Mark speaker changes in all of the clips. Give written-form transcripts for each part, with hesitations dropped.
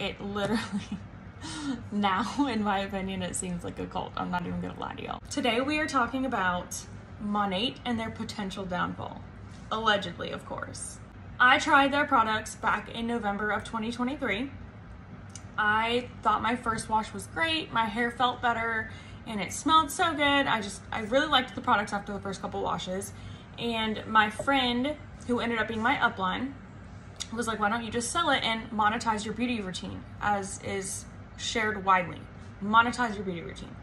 Speaker 1: it literally, now in my opinion, it seems like a cult. I'm not even gonna lie to y'all. Today we are talking about Monat and their potential downfall. Allegedly, of course. I tried their products back in November of 2023. I thought my first wash was great. My hair felt better and it smelled so good. I really liked the products after the first couple washes. And my friend, who ended up being my upline, was like, why don't you just sell it and monetize your beauty routine, as is shared widely. Monetize your beauty routine.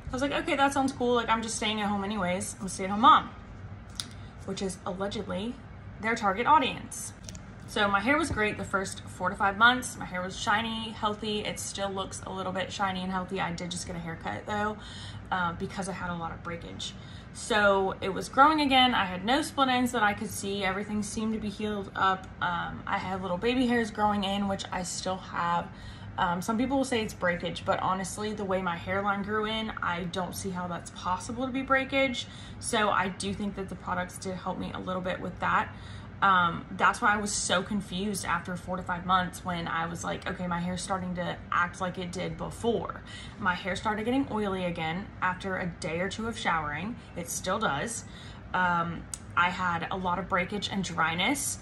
Speaker 1: I was like, okay, that sounds cool. Like, I'm just staying at home anyways. I'm a stay-at-home mom, which is allegedly their target audience. So my hair was great the first 4 to 5 months. My hair was shiny, healthy. It still looks a little bit shiny and healthy. I did just get a haircut though, because I had a lot of breakage. So it was growing again. I had no split ends that I could see. Everything seemed to be healed up. I had little baby hairs growing in, which I still have. Some people will say it's breakage, but honestly, the way my hairline grew in, I don't see how that's possible to be breakage. So I do think that the products did help me a little bit with that. That's why I was so confused after 4 to 5 months when I was like, okay, my hair's starting to act like it did before. My hair started getting oily again after a day or 2 of showering. It still does. I had a lot of breakage and dryness.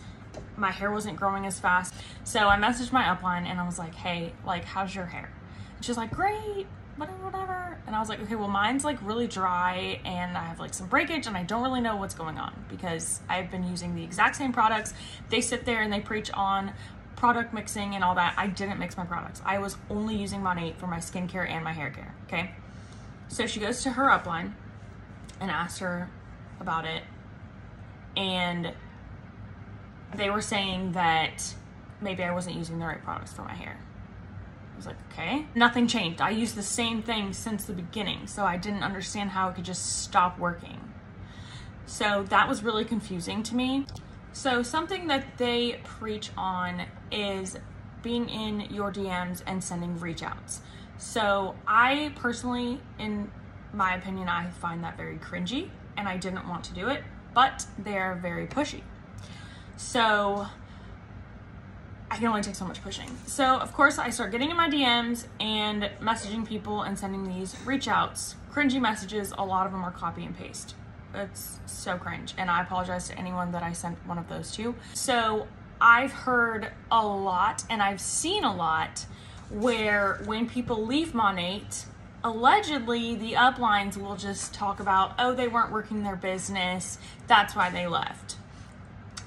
Speaker 1: My hair wasn't growing as fast. So I messaged my upline and I was like, hey, like, how's your hair? And she's like, great, whatever. And I was like, okay, well, mine's like really dry and I have like some breakage and I don't really know what's going on because I've been using the exact same products. They sit there and they preach on product mixing and all that. I didn't mix my products. I was only using Monat for my skincare and my hair care, okay? So she goes to her upline and asks her about it, and they were saying that maybe I wasn't using the right products for my hair. I was like, okay. Nothing changed. I used the same thing since the beginning, so I didn't understand how it could just stop working. So that was really confusing to me. So something that they preach on is being in your DMs and sending reach outs. So I personally, in my opinion, I find that very cringy and I didn't want to do it, but they're very pushy. So I can only take so much pushing. So of course I start getting in my DMs and messaging people and sending these reach outs, cringy messages. A lot of them are copy and paste. It's so cringe. And I apologize to anyone that I sent one of those to. So I've heard a lot and I've seen a lot where when people leave Monat, allegedly the uplines will just talk about, oh, they weren't working their business, that's why they left.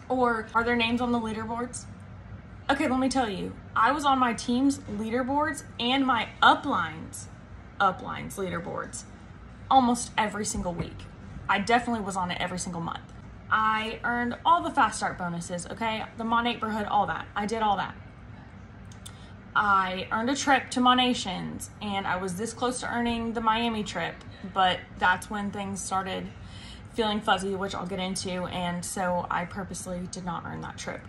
Speaker 1: Or are their names on the leaderboards? Okay, let me tell you, I was on my team's leaderboards and my uplines leaderboards almost every single week. I definitely was on it every single month. I earned all the fast start bonuses, okay? The Monat-borhood, all that. I did all that. I earned a trip to Monations and I was this close to earning the Miami trip, but that's when things started feeling fuzzy, which I'll get into, and so I purposely did not earn that trip.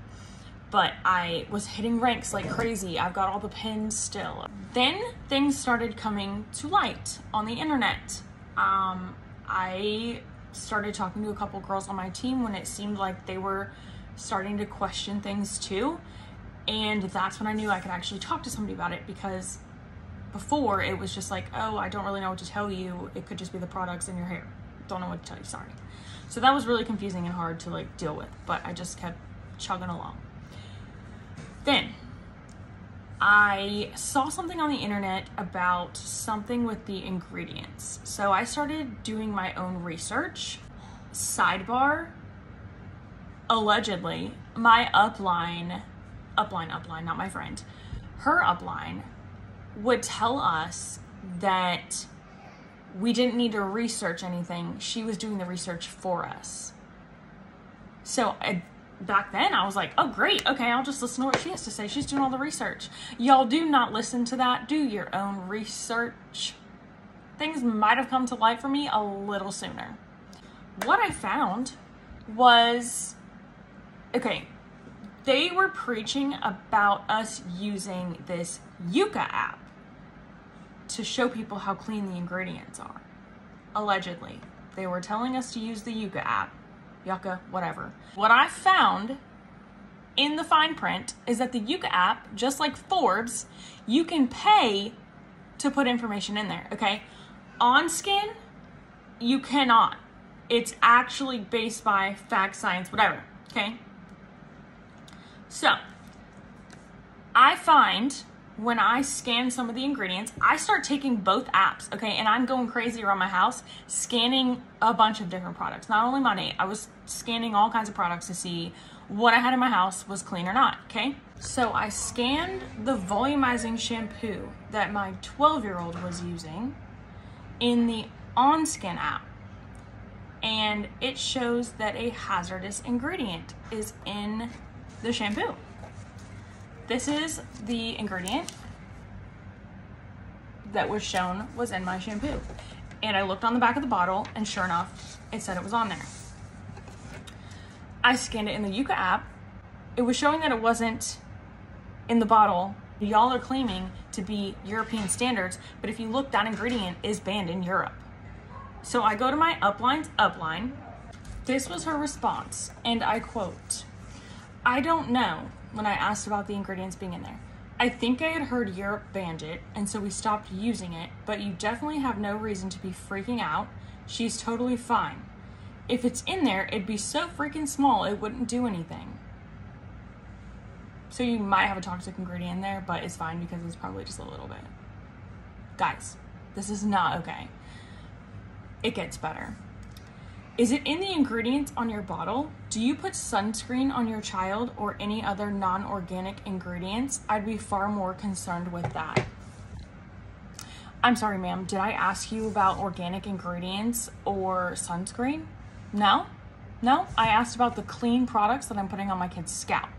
Speaker 1: But I was hitting ranks like crazy. I've got all the pins still. Then things started coming to light on the internet. I started talking to a couple girls on my team when it seemed like they were starting to question things too. And that's when I knew I could actually talk to somebody about it, because before it was just like, oh, I don't really know what to tell you. It could just be the products in your hair. Don't know what to tell you, sorry. So that was really confusing and hard to like deal with, but I just kept chugging along. Then I saw something on the internet about something with the ingredients. So I started doing my own research. Sidebar, allegedly, my upline, not my friend, her upline would tell us that we didn't need to research anything. She was doing the research for us. So back then I was like, oh great, okay, I'll just listen to what she has to say. She's doing all the research. Y'all do not listen to that. Do your own research. Things might have come to light for me a little sooner. What I found was, okay, they were preaching about us using this Yucca app to show people how clean the ingredients are. Allegedly. They were telling us to use the Yucca app. Yucca, whatever. What I found in the fine print is that the Yuka app, just like Forbes, you can pay to put information in there, okay? On skin, you cannot. It's actually based by fact, science, whatever, okay? So, I find when I scan some of the ingredients, I start taking both apps, okay? And I'm going crazy around my house, scanning a bunch of different products. Not only Monat, I was scanning all kinds of products to see what I had in my house was clean or not, okay? So I scanned the volumizing shampoo that my 12-year-old was using in the OnSkin app. And it shows that a hazardous ingredient is in the shampoo. This is the ingredient that was shown was in my shampoo. And I looked on the back of the bottle, and sure enough, it said it was on there. I scanned it in the Yuka app. It was showing that it wasn't in the bottle. Y'all are claiming to be European standards, but if you look, that ingredient is banned in Europe. So I go to my upline's upline. This was her response, and I quote, "I don't know," when I asked about the ingredients being in there. "I think I had heard Europe banned it, and so we stopped using it, but you definitely have no reason to be freaking out. She's totally fine. If it's in there, it'd be so freaking small, it wouldn't do anything." So you might have a toxic ingredient in there, but it's fine because it's probably just a little bit. Guys, this is not okay. It gets better. "Is it in the ingredients on your bottle? Do you put sunscreen on your child or any other non-organic ingredients? I'd be far more concerned with that." I'm sorry, ma'am, did I ask you about organic ingredients or sunscreen? No? No? I asked about the clean products that I'm putting on my kid's scalp.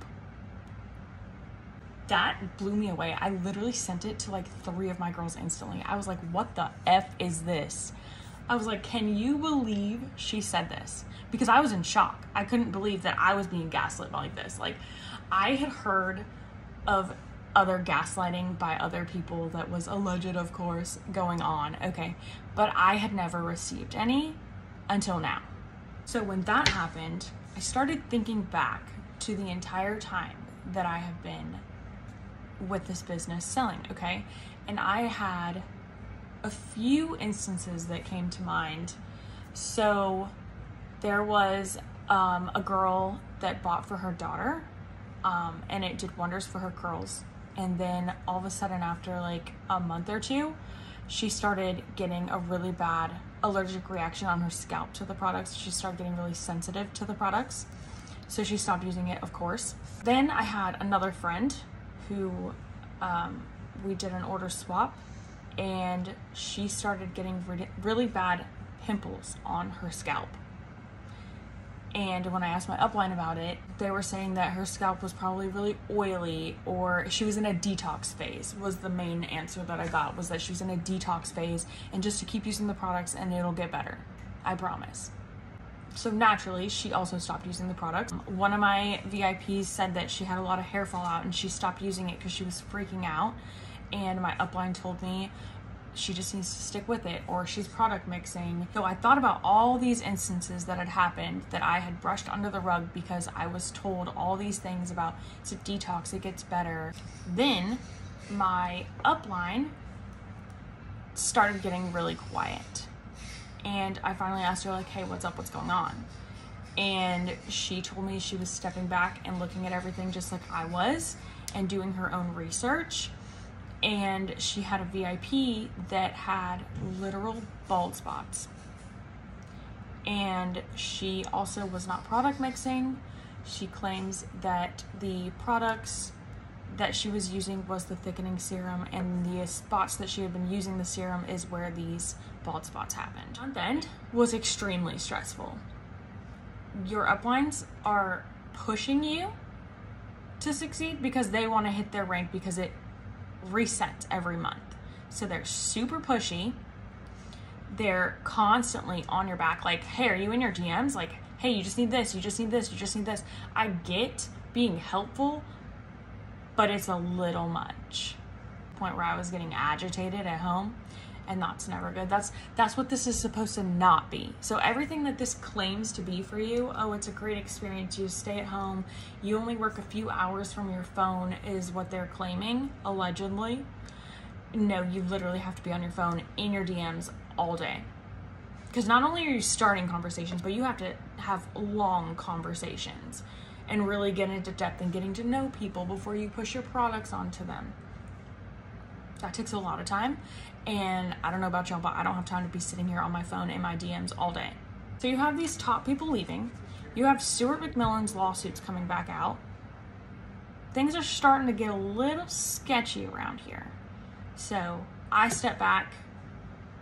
Speaker 1: That blew me away. I literally sent it to like 3 of my girls instantly. I was like, what the F is this? I was like, can you believe she said this? Because I was in shock. I couldn't believe that I was being gaslit like this. Like, I had heard of other gaslighting by other people that was alleged, of course, going on, okay? But I had never received any until now. So when that happened, I started thinking back to the entire time that I have been with this business selling, okay? And I had a few instances that came to mind. So there was a girl that bought for her daughter, and it did wonders for her curls. And then all of a sudden, after like a month or two, she started getting a really bad allergic reaction on her scalp to the products. She started getting really sensitive to the products. So she stopped using it, of course. Then I had another friend who we did an order swap, and she started getting really bad pimples on her scalp. And when I asked my upline about it, they were saying that her scalp was probably really oily, or she was in a detox phase, was the main answer that I got, was that she was in a detox phase, and just to keep using the products and it'll get better. I promise. So naturally, she also stopped using the products. One of my VIPs said that she had a lot of hair fall out and she stopped using it because she was freaking out. And my upline told me she just needs to stick with it, or she's product mixing. So I thought about all these instances that had happened that I had brushed under the rug because I was told all these things about it's a detox, it gets better. Then my upline started getting really quiet. And I finally asked her, like, hey, what's up? What's going on? And she told me she was stepping back and looking at everything just like I was and doing her own research. And she had a VIP that had literal bald spots. And she also was not product mixing. She claims that the products that she was using was the thickening serum, and the spots that she had been using the serum is where these bald spots happened. Month end was extremely stressful. Your uplines are pushing you to succeed because they want to hit their rank because it resets every month. So they're super pushy. They're constantly on your back, like, hey, are you in your DMs? Like, hey, you just need this, you just need this, you just need this. I get being helpful, but it's a little much. Point where I was getting agitated at home, And that's never good. That's what this is supposed to not be. So everything that this claims to be for you, oh, it's a great experience, you stay at home, you only work a few hours from your phone, is what they're claiming, allegedly. No, you literally have to be on your phone in your DMs all day. Because not only are you starting conversations, but you have to have long conversations and really get into depth and getting to know people before you push your products onto them. That takes a lot of time. And I don't know about y'all, but I don't have time to be sitting here on my phone in my DMs all day. So you have these top people leaving. You have Stuart McMillan's lawsuits coming back out. Things are starting to get a little sketchy around here. So I step back,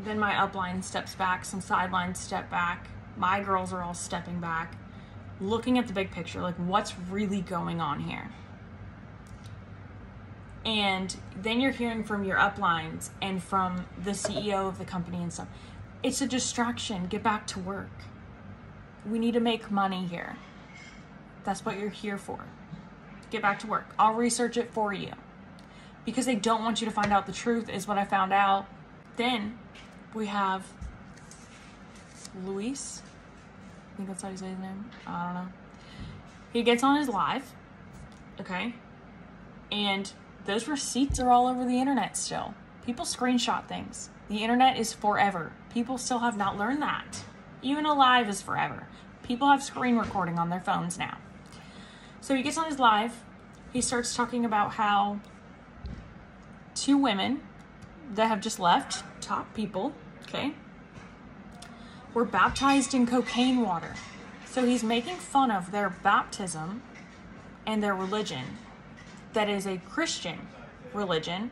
Speaker 1: then my upline steps back, some sidelines step back. My girls are all stepping back, looking at the big picture, like what's really going on here. And then you're hearing from your uplines and from the CEO of the company and stuff. It's a distraction. Get back to work. We need to make money here. That's what you're here for. Get back to work. I'll research it for you. Because they don't want you to find out the truth, is what I found out. Then we have Luis. I think that's how you say his name. I don't know. He gets on his live. Okay. And those receipts are all over the internet still. People screenshot things. The internet is forever. People still have not learned that. Even a live is forever. People have screen recording on their phones now. So he gets on his live. He starts talking about how 2 women that have just left, top people, okay, were baptized in cocaine water. So he's making fun of their baptism and their religion. That is a Christian religion,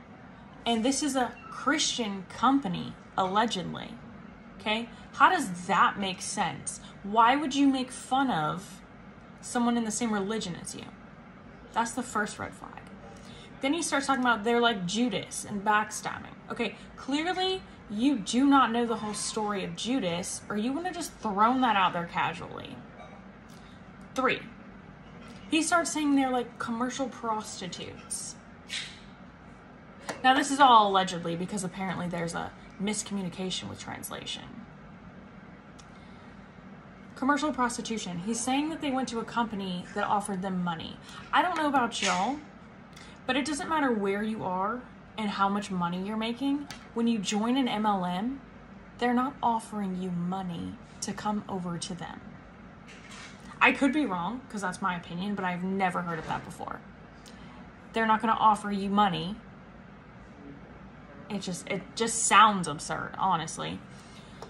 Speaker 1: and this is a Christian company, allegedly. Okay? How does that make sense? Why would you make fun of someone in the same religion as you? That's the first red flag. Then he starts talking about they're like Judas and backstabbing. Okay, clearly you do not know the whole story of Judas, or you wouldn't have just thrown that out there casually. 3. He starts saying they're like commercial prostitutes. Now, this is all allegedly because apparently there's a miscommunication with translation. Commercial prostitution. He's saying that they went to a company that offered them money. I don't know about y'all, but it doesn't matter where you are and how much money you're making. When you join an MLM, they're not offering you money to come over to them. I could be wrong, because that's my opinion, but I've never heard of that before. They're not going to offer you money. It just sounds absurd, honestly.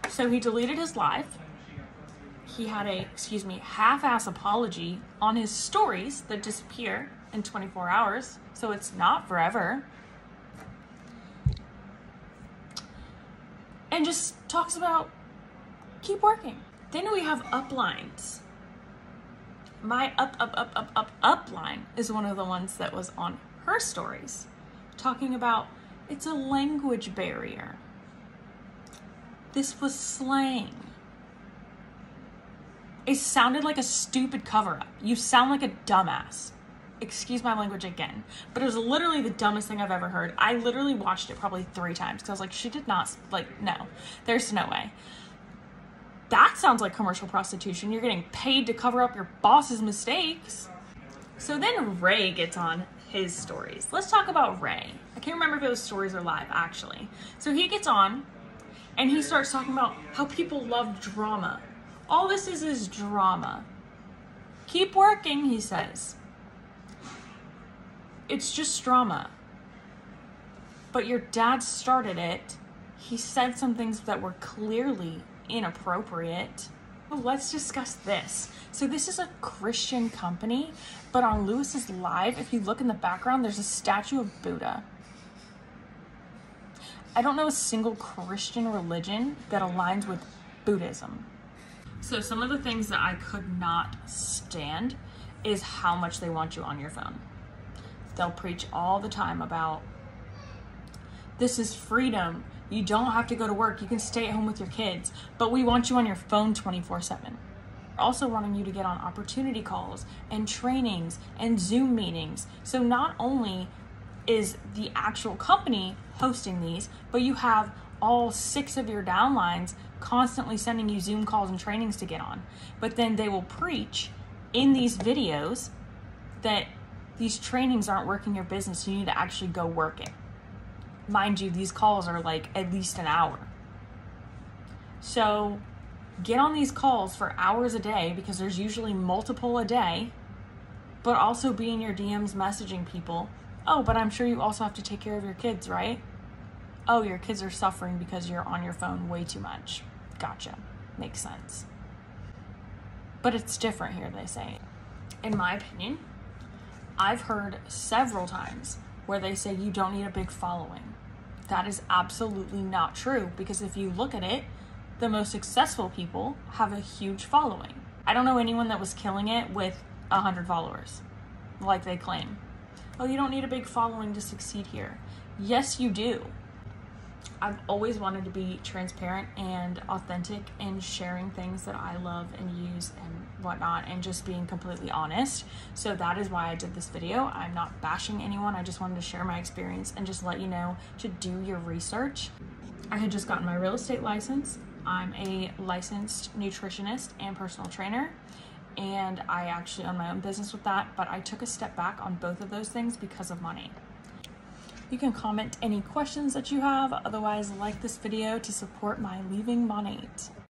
Speaker 1: So he deleted his live. He had a, half-ass apology on his stories that disappear in 24 hours, so it's not forever. And just talks about keep working. Then we have uplines. My upline is one of the ones that was on her stories, talking about it's a language barrier. This was slang. It sounded like a stupid cover-up. You sound like a dumbass. Excuse my language again, but it was literally the dumbest thing I've ever heard. I literally watched it probably 3 times because I was like, she did not, no, there's no way. That sounds like commercial prostitution. You're getting paid to cover up your boss's mistakes. So then Ray gets on his stories. Let's talk about Ray. I can't remember if those stories are live, actually. So he gets on, and he starts talking about how people love drama. All this is drama. Keep working, he says. It's just drama. But your dad started it. He said some things that were clearly inappropriate. Let's discuss this. So this is a Christian company, but on Lewis's live, if you look in the background, there's a statue of Buddha. I don't know a single Christian religion that aligns with Buddhism. So some of the things that I could not stand is how much they want you on your phone. They'll preach all the time about this is freedom. You don't have to go to work. You can stay at home with your kids, but we want you on your phone 24/7. Also wanting you to get on opportunity calls and trainings and Zoom meetings. So not only is the actual company hosting these, but you have all 6 of your downlines constantly sending you Zoom calls and trainings to get on. But then they will preach in these videos that these trainings aren't working your business. You need to actually go work it. Mind you, these calls are like at least an hour. So get on these calls for hours a day, because there's usually multiple a day, but also be in your DMs messaging people. Oh, but I'm sure you also have to take care of your kids, right? Oh, your kids are suffering because you're on your phone way too much. Gotcha. Makes sense. But it's different here, they say. In my opinion, I've heard several times where they say you don't need a big following. That is absolutely not true, because if you look at it, the most successful people have a huge following. I don't know anyone that was killing it with 100 followers, like they claim. Oh, you don't need a big following to succeed here. Yes, you do. I've always wanted to be transparent and authentic in sharing things that I love and use and whatnot, and just being completely honest. So that is why I did this video. I'm not bashing anyone. I just wanted to share my experience and just let you know to do your research. I had just gotten my real estate license. I'm a licensed nutritionist and personal trainer, and I actually own my own business with that, but I took a step back on both of those things because of money. You can comment any questions that you have. Otherwise, like this video to support my leaving Monat.